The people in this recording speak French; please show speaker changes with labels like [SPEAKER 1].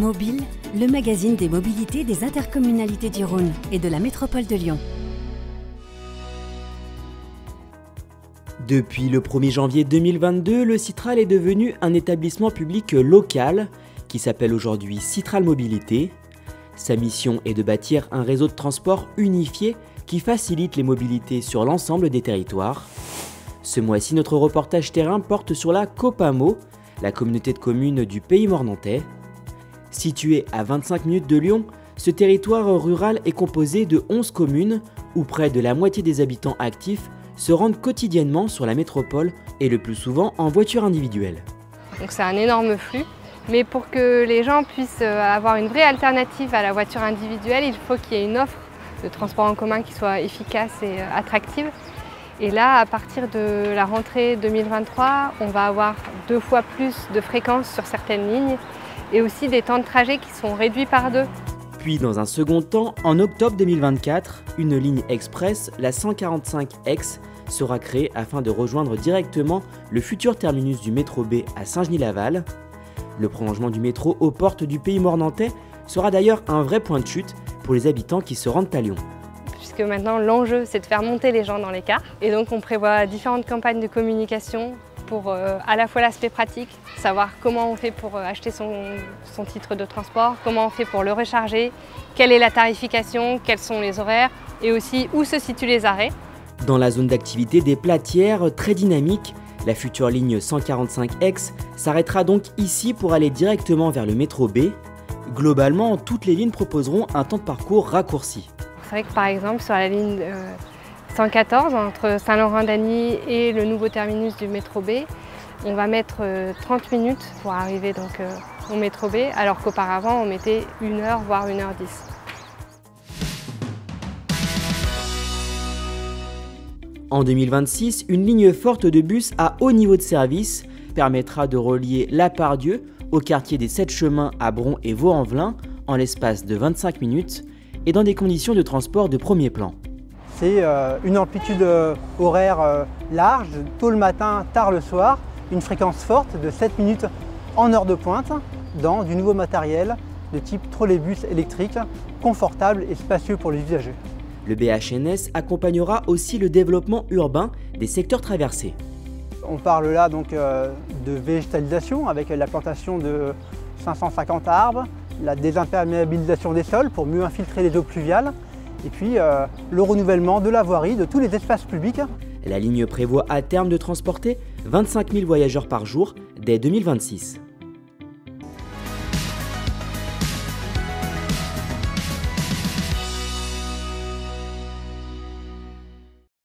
[SPEAKER 1] Mobile, le magazine des mobilités des intercommunalités du Rhône et de la métropole de Lyon.
[SPEAKER 2] Depuis le 1er janvier 2022, le Citral est devenu un établissement public local qui s'appelle aujourd'hui Citral Mobilité. Sa mission est de bâtir un réseau de transport unifié qui facilite les mobilités sur l'ensemble des territoires. Ce mois-ci, notre reportage terrain porte sur la Copamo, la communauté de communes du Pays Mornantais. Situé à 25 minutes de Lyon, ce territoire rural est composé de 11 communes où près de la moitié des habitants actifs se rendent quotidiennement sur la métropole et le plus souvent en voiture individuelle.
[SPEAKER 3] Donc c'est un énorme flux, mais pour que les gens puissent avoir une vraie alternative à la voiture individuelle, il faut qu'il y ait une offre de transport en commun qui soit efficace et attractive. Et là, à partir de la rentrée 2023, on va avoir 2 fois plus de fréquences sur certaines lignes et aussi des temps de trajet qui sont réduits par 2.
[SPEAKER 2] Puis dans un second temps, en octobre 2024, une ligne express, la 145X, sera créée afin de rejoindre directement le futur terminus du métro B à Saint-Genis-Laval. Le prolongement du métro aux portes du Pays Mornantais sera d'ailleurs un vrai point de chute pour les habitants qui se rendent à Lyon.
[SPEAKER 3] Puisque maintenant l'enjeu c'est de faire monter les gens dans les cars. Et donc on prévoit différentes campagnes de communication pour à la fois l'aspect pratique, savoir comment on fait pour acheter son titre de transport, comment on fait pour le recharger, quelle est la tarification, quels sont les horaires et aussi où se situent les arrêts.
[SPEAKER 2] Dans la zone d'activité des Platières, très dynamique, la future ligne 145X s'arrêtera donc ici pour aller directement vers le métro B. Globalement, toutes les lignes proposeront un temps de parcours raccourci.
[SPEAKER 3] C'est vrai que par exemple sur la ligne 114 entre Saint-Laurent-d'Agny et le nouveau terminus du métro B, on va mettre 30 minutes pour arriver donc, au métro B, alors qu'auparavant on mettait 1 heure voire 1h10.
[SPEAKER 2] En 2026, une ligne forte de bus à haut niveau de service permettra de relier La Part-Dieu au quartier des 7 chemins à Bron et Vaux-en-Velin en l'espace de 25 minutes et dans des conditions de transport de premier plan.
[SPEAKER 4] C'est une amplitude horaire large, tôt le matin, tard le soir, une fréquence forte de 7 minutes en heure de pointe dans du nouveau matériel de type trolleybus électrique, confortable et spacieux pour les usagers.
[SPEAKER 2] Le BHNS accompagnera aussi le développement urbain des secteurs traversés.
[SPEAKER 4] On parle là donc de végétalisation avec la plantation de 550 arbres, la désimperméabilisation des sols pour mieux infiltrer les eaux pluviales et puis le renouvellement de la voirie, de tous les espaces publics.
[SPEAKER 2] La ligne prévoit à terme de transporter 25 000 voyageurs par jour dès 2026.